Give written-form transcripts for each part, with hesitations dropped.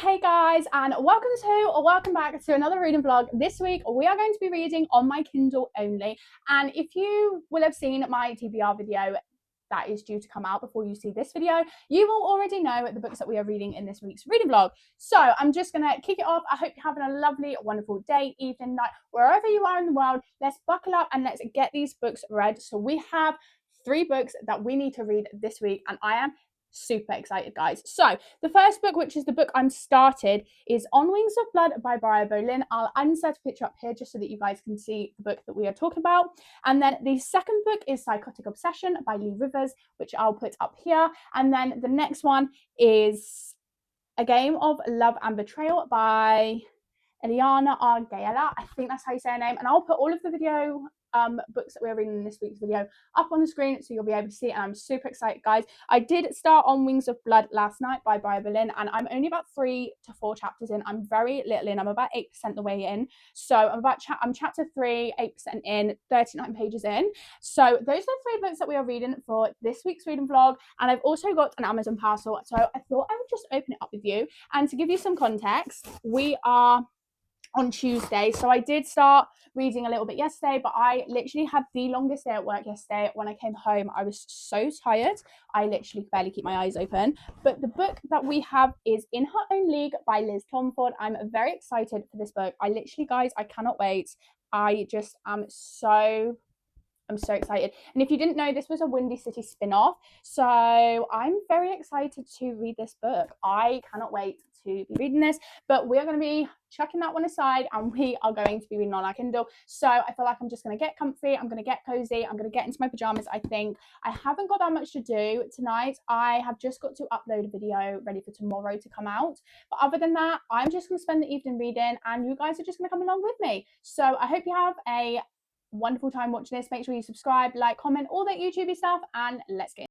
Hey guys, and welcome back to another reading vlog. This week we are going to be reading on my Kindle only, and if you will have seen my TBR video that is due to come out before you see this video, you will already know the books that we are reading in this week's reading vlog. So I'm just gonna kick it off. I hope you're having a lovely, wonderful day, evening, night, wherever you are in the world. Let's buckle up and let's get these books read. So we have 3 books that we need to read this week, and I am super excited, guys. So the first book, which is the book I'm started, is On Wings of Blood by Briar Bolin. I'll insert a picture up here just so that you guys can see the book that we are talking about. And then the second book is Psychotic Obsession by Lee Rivers, which I'll put up here. And then the next one is A Game of Love and Betrayal by Eliana Argayala. I think that's how you say her name. And I'll put all of the video books that we're reading in this week's video up on the screen so you'll be able to see it, and I'm super excited, guys. I did start On Wings of Blood last night by Briar Bolin, and I'm only about 3 to 4 chapters in. I'm very little in. I'm about 8% the way in, so I'm chapter 3, 8% in, 39 pages in. So those are the 3 books that we are reading for this week's reading vlog, and I've also got an Amazon parcel, so I thought I would just open it up with you. And to give you some context, we are on Tuesday, so I did start reading a little bit yesterday, but I literally had the longest day at work yesterday. When I came home, I was so tired, I literally barely keep my eyes open. But the book that we have is In Her Own League by Liz Tomford. I'm very excited for this book. I literally, guys, I cannot wait. I just am so excited. And if you didn't know, this was a Windy City spin-off, so I'm very excited to read this book. I cannot wait to be reading this, but we're going to be chucking that one aside and we are going to be reading on our Kindle. So I feel like I'm just going to get comfy, I'm going to get cozy, I'm going to get into my pajamas. I think I haven't got that much to do tonight. I have just got to upload a video ready for tomorrow to come out, but other than that, I'm just going to spend the evening reading and you guys are just going to come along with me. So I hope you have a wonderful time watching this. Make sure you subscribe, like, comment, all that YouTubey stuff, and let's get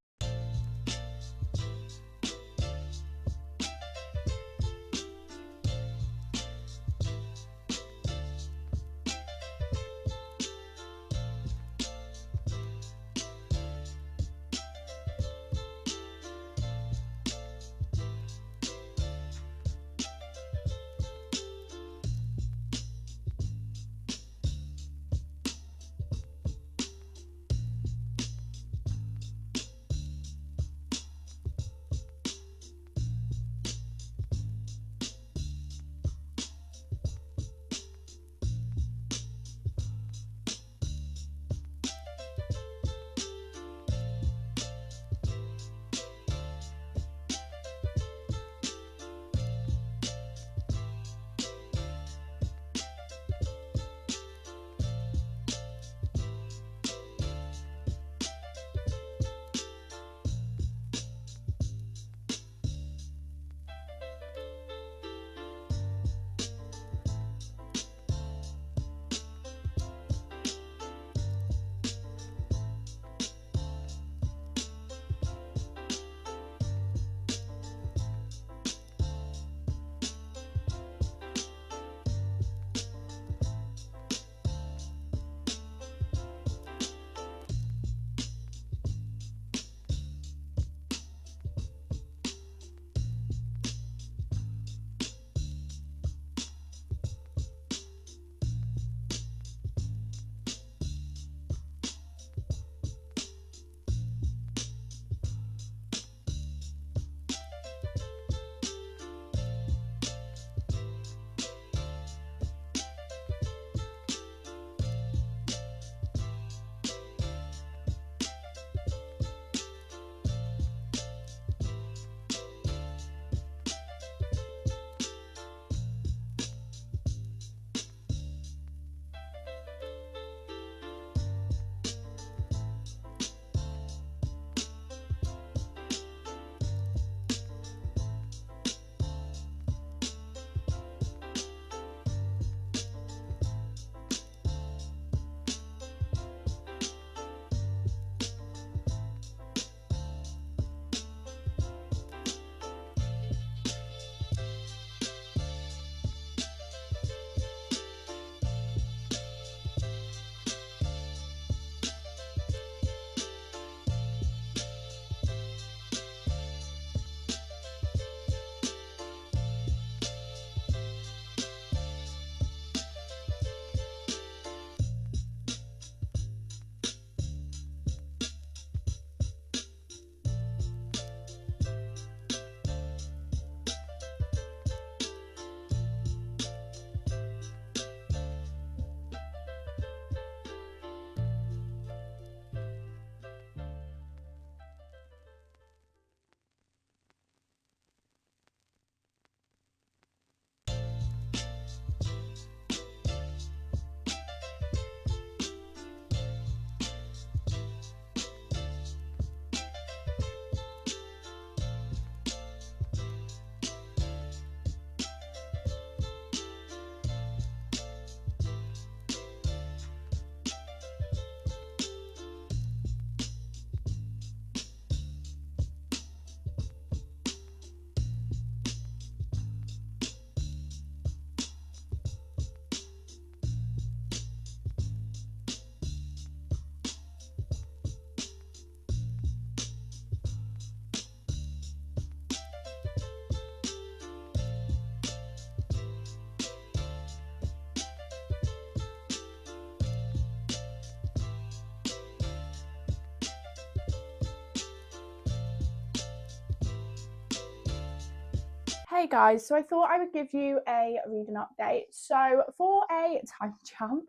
Hey guys, so I thought I would give you a reading update. So for a time jump,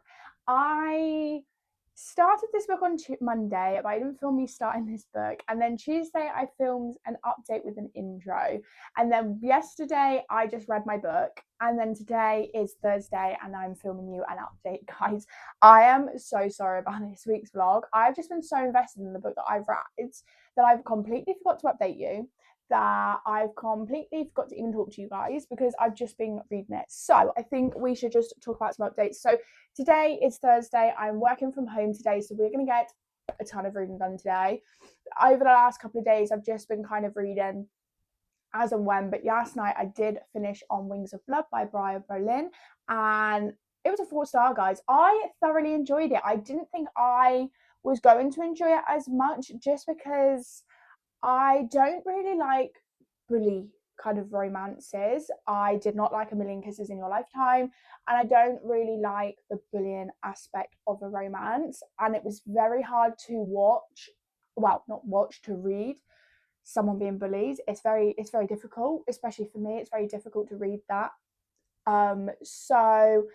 I started this book on Monday, but I didn't film me starting this book. And then Tuesday, I filmed an update with an intro. And then yesterday, I just read my book. And then today is Thursday, and I'm filming you an update, guys. I am so sorry about this week's vlog. I've just been so invested in the book that I've read that I've completely forgot to update you, that I've completely forgot to even talk to you guys because I've just been reading it. So I think we should just talk about some updates. So today is Thursday. I'm working from home today, so we're going to get a ton of reading done today. Over the last couple of days, I've just been kind of reading as and when, but last night I did finish On Wings of Blood by Brian Berlin, and it was a 4-star, guys. I thoroughly enjoyed it. I didn't think I was going to enjoy it as much just because I don't really like bully kind of romances. I did not like A Million Kisses in Your Lifetime, and I don't really like the bullying aspect of a romance. And it was very hard to watch, well, not watch, to read someone being bullied. It's very difficult, especially for me. It's very difficult to read that. So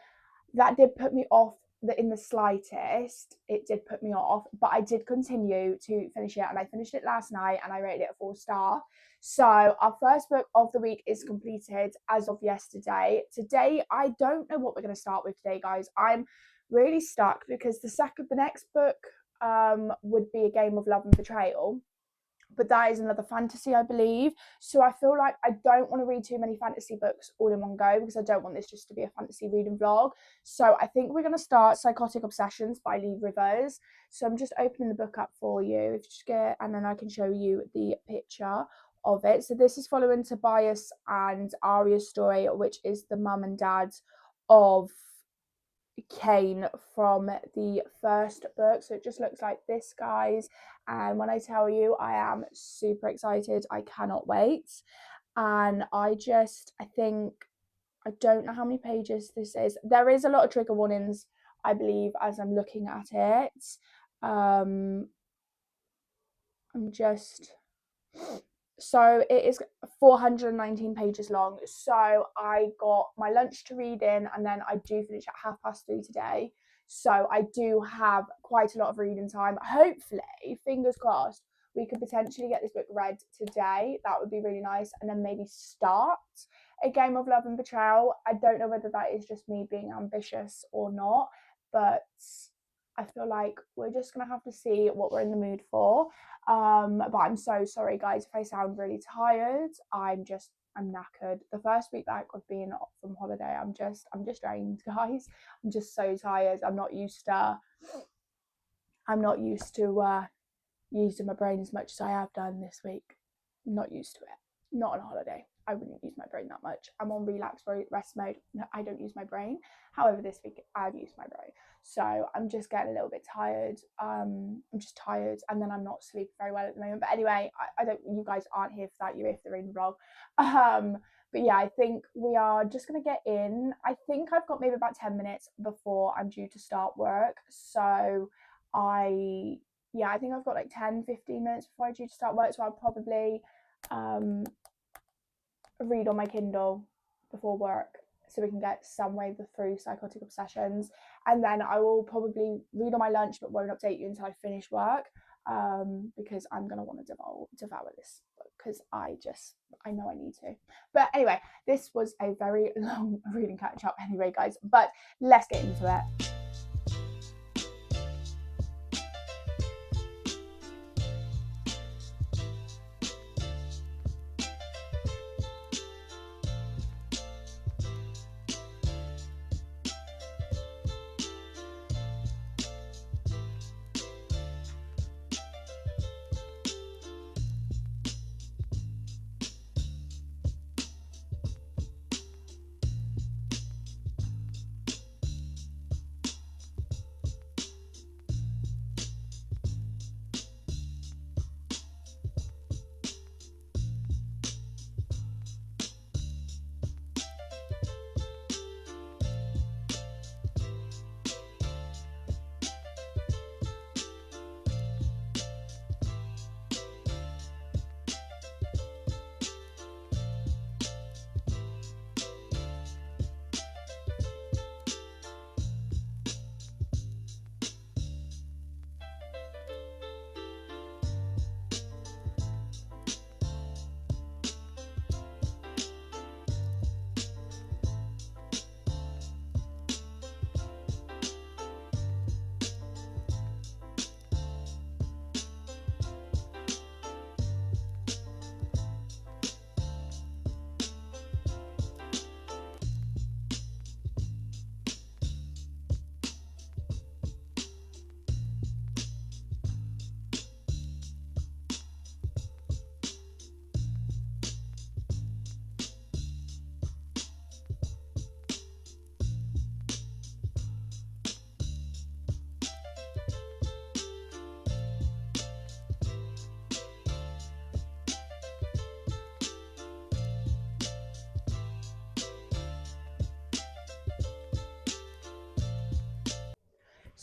that did put me off in the slightest. It did put me off, but I did continue to finish it, and I finished it last night and I rated it a 4-star. So our first book of the week is completed as of yesterday. Today, I don't know what we're going to start with today, guys. I'm really stuck because the next book would be A Game of Love and Betrayal, but that is another fantasy, I believe. So I feel like I don't want to read too many fantasy books all in one go because I don't want this just to be a fantasy reading vlog. So I think we're going to start Psychotic Obsessions by Lee Rivers. So I'm just opening the book up for you, if you just get, and then I can show you the picture of it. So this is following Tobias and Arya's story, which is the mum and dad of Kane from the first book. So it just looks like this, guys, and when I tell you, I am super excited. I cannot wait. And I think I don't know how many pages this is. There is a lot of trigger warnings, I believe, as I'm looking at it. So it is 419 pages long. So I got my lunch to read in, and then I do finish at 3:30 today. So I do have quite a lot of reading time. Hopefully, fingers crossed, we could potentially get this book read today. That would be really nice. And then maybe start A Game of Love and Betrayal. I don't know whether that is just me being ambitious or not, but I feel like we're just going to have to see what we're in the mood for. But I'm so sorry, guys, if I sound really tired. I'm knackered. The first week back of being off from holiday, I'm just drained, guys. I'm just so tired. I'm not used to using my brain as much as I have done this week. I'm not used to it. Not on holiday. I wouldn't use my brain that much. I'm on relax rest mode. No, I don't use my brain. However, this week I've used my brain. So I'm just getting a little bit tired. I'm just tired, and then I'm not sleeping very well at the moment. But anyway, I don't. You guys aren't here for that. You're here for the reading vlog. But yeah, I think we are just gonna get in. I think I've got maybe about 10 minutes before I'm due to start work. So I think I've got like 10-15 minutes before I'm due to start work. So I'll probably read on my Kindle before work so we can get some way through Psychotic Obsessions, and then I will probably read on my lunch but won't update you until I finish work, because I'm going to want to devour this book because I know I need to. But anyway, this was a very long reading catch up anyway, guys, but let's get into it.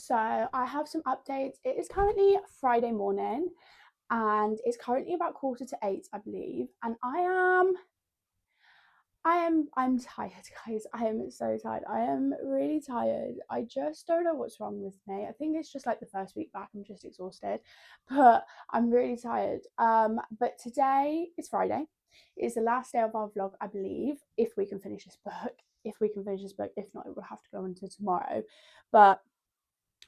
So I have some updates. It is currently Friday morning and it's currently about 7:45, I believe. And I'm tired, guys. I am so tired. I am really tired. I just don't know what's wrong with me. I think it's just like the first week back. I'm just exhausted. But I'm really tired. But today is Friday. It's the last day of our vlog, I believe, if we can finish this book. If we can finish this book. If not, it will have to go into tomorrow. But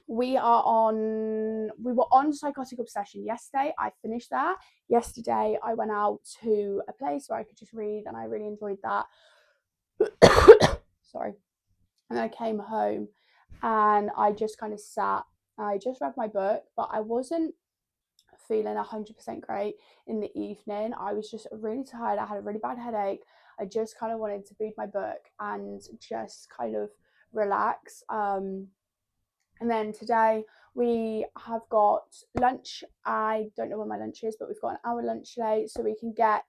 we were on Psychotic Obsession yesterday. I finished that yesterday. I went out to a place where I could just read and I really enjoyed that. Sorry. And I came home and I just kind of sat. I just read my book, but I wasn't feeling 100% great in the evening. I was just really tired. I had a really bad headache. I just kind of wanted to read my book and just kind of relax. And then today we have got lunch. I don't know when my lunch is, but we've got an hour lunch today, so we can get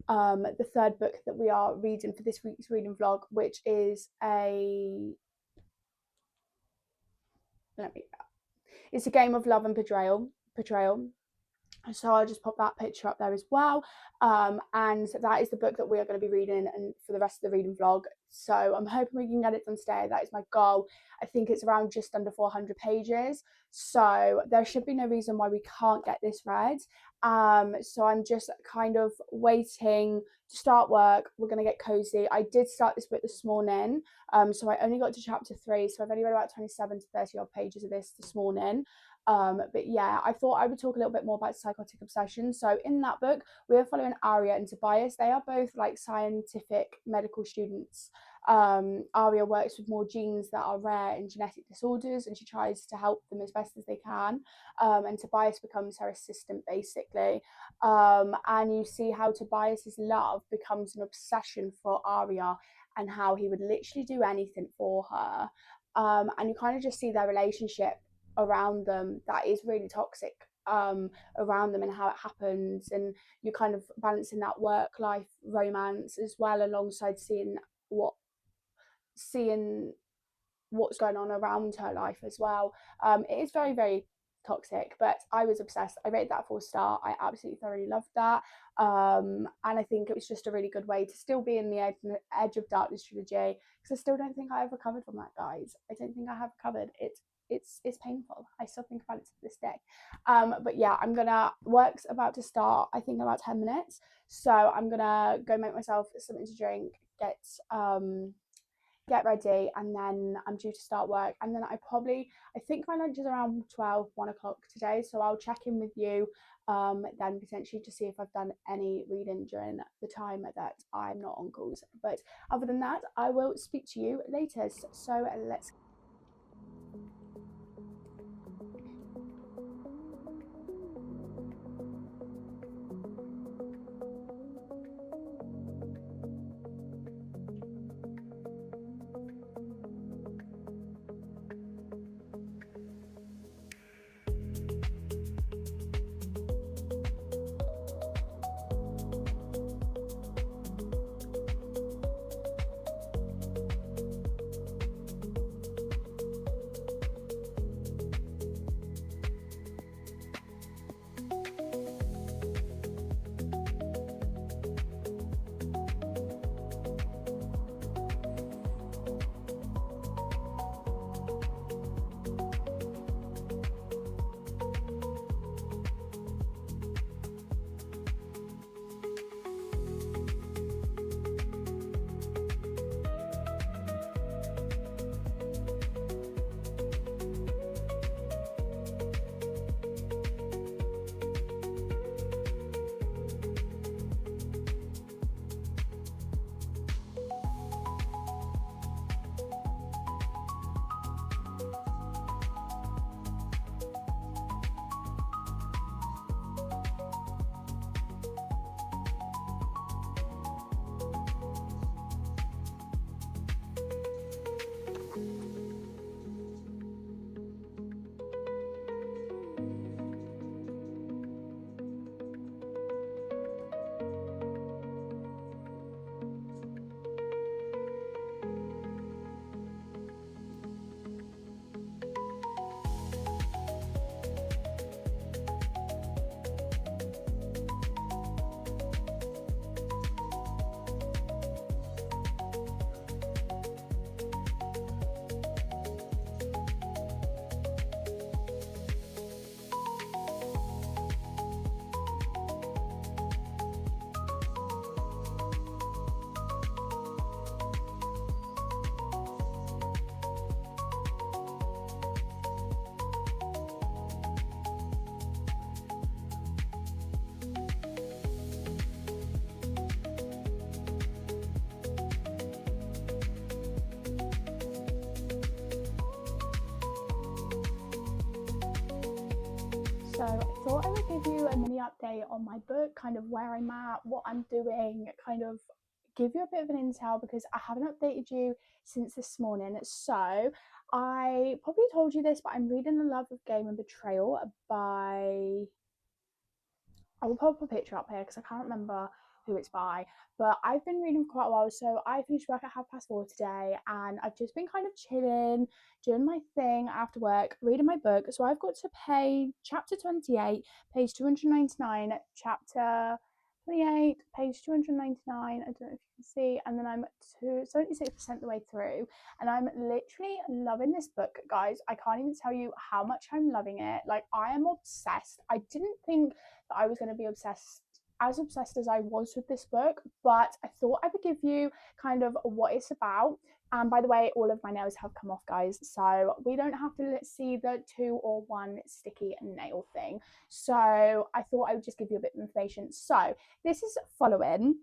the third book that we are reading for this week's reading vlog, which is it's a game of love and betrayal. So I'll just pop that picture up there as well. And that is the book that we are going to be reading and for the rest of the reading vlog. So I'm hoping we can get it done today. That is my goal. I think it's around just under 400 pages. So there should be no reason why we can't get this read. So I'm just kind of waiting to start work. We're going to get cozy. I did start this book this morning. So I only got to chapter 3. So I've only read about 27 to 30 odd pages of this morning. But yeah, I thought I would talk a little bit more about Psychotic Obsession. So in that book, we're following Aria and Tobias. They are both like scientific medical students. Aria works with more genes that are rare in genetic disorders and she tries to help them as best as they can. And Tobias becomes her assistant basically. And you see how Tobias's love becomes an obsession for Aria and how he would literally do anything for her. And you kind of just see their relationship around them that is really toxic around them and how it happens, and you're kind of balancing that work life romance as well alongside seeing what's going on around her life as well. It is very, very toxic, but I was obsessed. I rated that a 4-star. I absolutely thoroughly loved that. And I think it was just a really good way to still be in the Edge of Darkness trilogy, because I still don't think I have recovered from that, guys. I don't think I have recovered. It's painful. I still think about it to this day. But yeah, work's about to start, I think, in about 10 minutes. So I'm gonna go make myself something to drink, get ready, and then I'm due to start work. And then I think my lunch is around 1 o'clock today, so I'll check in with you then potentially to see if I've done any reading during the time that I'm not on calls. But other than that, I will speak to you later. So let's So I thought I would give you a mini update on my book, kind of where I'm at, what I'm doing, kind of give you a bit of an intel because I haven't updated you since this morning. So I probably told you this, but I'm reading The Love of Game and Betrayal by, I will pop a picture up here because I can't remember who it's by, but I've been reading for quite a while. So I finished work at 4:30 today, and I've just been kind of chilling, doing my thing after work, reading my book. So I've got to page chapter 28, page 299, chapter 28, page 299. I don't know if you can see, and then I'm 76% the way through, and I'm literally loving this book, guys. I can't even tell you how much I'm loving it. Like, I am obsessed. I didn't think that I was going to be obsessed as I was with this book, but I thought I would give you kind of what it's about. And by the way, all of my nails have come off, guys, so we don't have to see the 2 or 1 sticky nail thing. So I thought I would just give you a bit of information. So this is following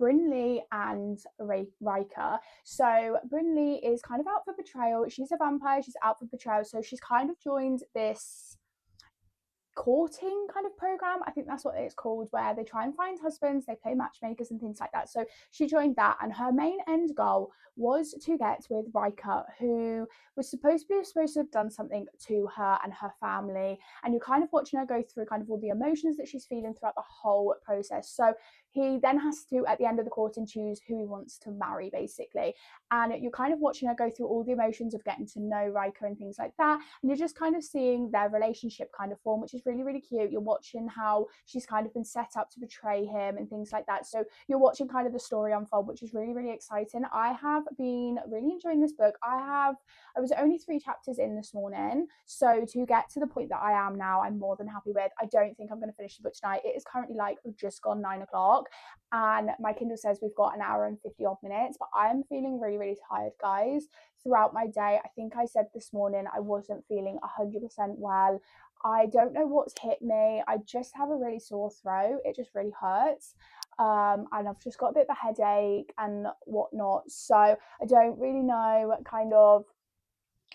Brinley and Riker. So Brinley is kind of out for betrayal. She's a vampire. She's out for betrayal. So she's kind of joined this courting kind of program. I think that's what it's called, where they try and find husbands, they play matchmakers and things like that. So she joined that, and her main end goal was to get with Riker, who was supposed to have done something to her and her family. And you're kind of watching her go through kind of all the emotions that she's feeling throughout the whole process. So he then has to, at the end of the courting, choose who he wants to marry, basically. And you're kind of watching her go through all the emotions of getting to know Riker and things like that. And you're just kind of seeing their relationship kind of form, which is really, really cute. You're watching how she's kind of been set up to betray him and things like that. So you're watching kind of the story unfold, which is really, really exciting. I have been really enjoying this book. I was only 3 chapters in this morning. So to get to the point that I am now, I'm more than happy with. I don't think I'm going to finish the book tonight. It is currently like just gone 9 o'clock. And my Kindle says we've got an hour and 50 odd minutes, but I am feeling really, really tired, guys. Throughout my day, I think I said this morning I wasn't feeling 100% well. I don't know what's hit me. I just have a really sore throat. It just really hurts. And I've just got a bit of a headache and whatnot. So I don't really know kind of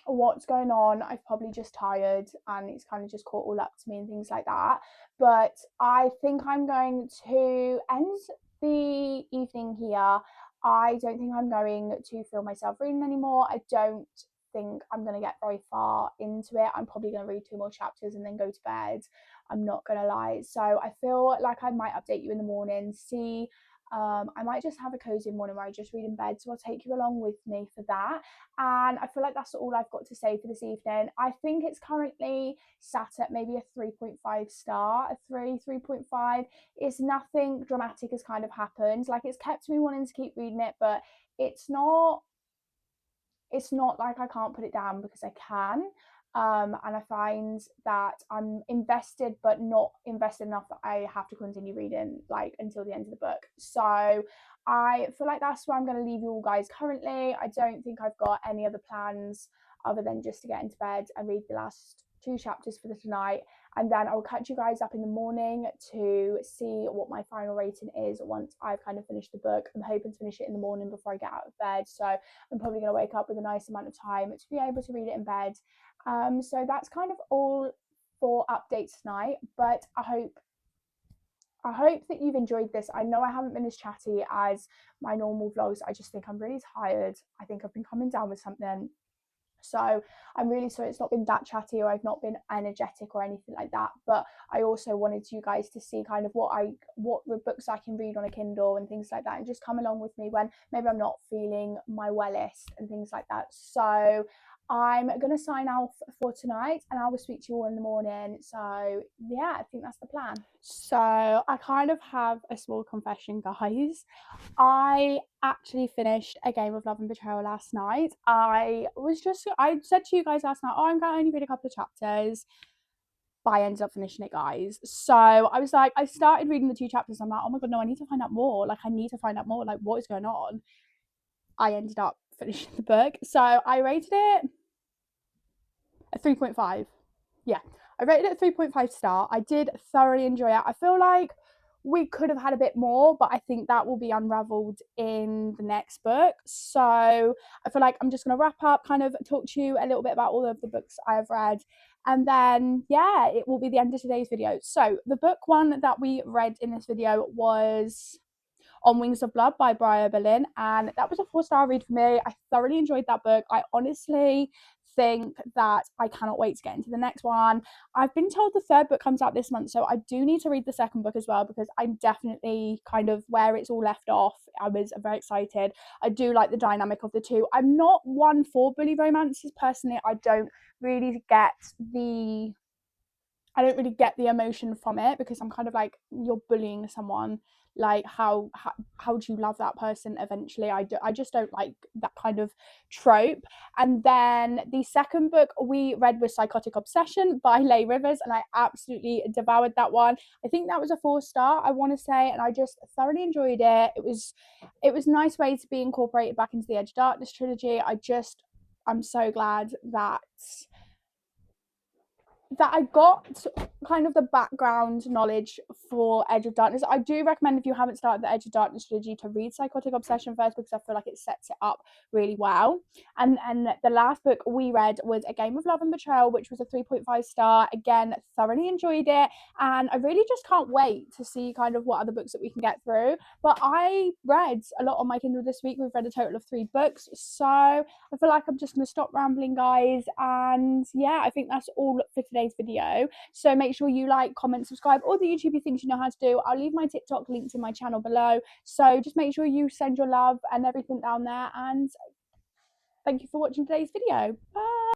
what's going on. I've probably just tired and it's kind of just caught all up to me and things like that. But I think I'm going to end the evening here. I don't think I'm going to feel myself reading anymore. I don't think I'm going to get very far into it. I'm probably going to read 2 more chapters and then go to bed. I'm not going to lie. So I feel like I might update you in the morning, see. I might just have a cozy morning where I just read in bed, so I'll take you along with me for that. And I feel like that's all I've got to say for this evening. I think it's currently sat at maybe a 3.5 star, a 3.5. It's nothing dramatic has kind of happened. Like, it's kept me wanting to keep reading it, but it's not like I can't put it down, because I can. And I find that I'm invested, but not invested enough that I have to continue reading like until the end of the book. So I feel like that's where I'm going to leave you all, guys. Currently, I don't think I've got any other plans other than just to get into bed and read the last 2 chapters for the tonight, and then I'll catch you guys up in the morning to see what my final rating is once I've kind of finished the book. I'm hoping to finish it in the morning before I get out of bed, so I'm probably going to wake up with a nice amount of time to be able to read it in bed. So that's kind of all for updates tonight, but I hope that you've enjoyed this. I know I haven't been as chatty as my normal vlogs. I just think I'm really tired. I think I've been coming down with something. So I'm really sorry it's not been that chatty, or I've not been energetic or anything like that. But I also wanted you guys to see kind of what books I can read on a Kindle and things like that, and just come along with me when maybe I'm not feeling my wellest and things like that. So I'm going to sign off for tonight, and I will speak to you all in the morning. So yeah, I think that's the plan. So I kind of have a small confession, guys. I actually finished A Game of Love and Betrayal last night. I said to you guys last night, oh, I'm going to only read a couple of chapters, but I ended up finishing it, guys. So I was like, I started reading the 2 chapters. I'm like, oh my God, no, I need to find out more. Like, I need to find out more. Like, what is going on? I ended up finishing the book. So I rated it a 3.5. Yeah, I rated it a 3.5 star. I did thoroughly enjoy it. I feel like we could have had a bit more, but I think that will be unraveled in the next book. So I feel like I'm just going to wrap up, kind of talk to you a little bit about all of the books I have read, And then, yeah, it will be the end of today's video. So the book one that we read in this video was On Wings of Blood by Briar Berlin, and that was a 4-star read for me. I thoroughly enjoyed that book. I honestly think that I cannot wait to get into the next one. I've been told the third book comes out this month, so I do need to read the second book as well, because I'm definitely kind of where it's all left off. I was very excited. I do like the dynamic of the two. I'm not one for bully romances personally. I don't really get the emotion from it, because I'm kind of like, you're bullying someone, like how do you love that person eventually? I just don't like that kind of trope. And then the second book we read was Psychotic Obsession by Leigh Rivers, and I absolutely devoured that one. I think that was a 4-star, I want to say, and I just thoroughly enjoyed it. It was a nice way to be incorporated back into the Edge of Darkness trilogy. I'm so glad that I got kind of the background knowledge for Edge of Darkness. I do recommend, if you haven't started the Edge of Darkness trilogy, to read Psychotic Obsession first, because I feel like it sets it up really well. And the last book we read was A Game of Love and Betrayal, which was a 3.5-star. Again, thoroughly enjoyed it, and I really just can't wait to see kind of what other books that we can get through. But I read a lot on my Kindle this week. We've read a total of 3 books, so I feel like I'm just going to stop rambling, guys, and yeah, I think that's all for today's video. So make sure you like, comment, subscribe, all the YouTube things you know how to do. I'll leave my TikTok links in my channel below, so just make sure you send your love and everything down there, and thank you for watching today's video. Bye.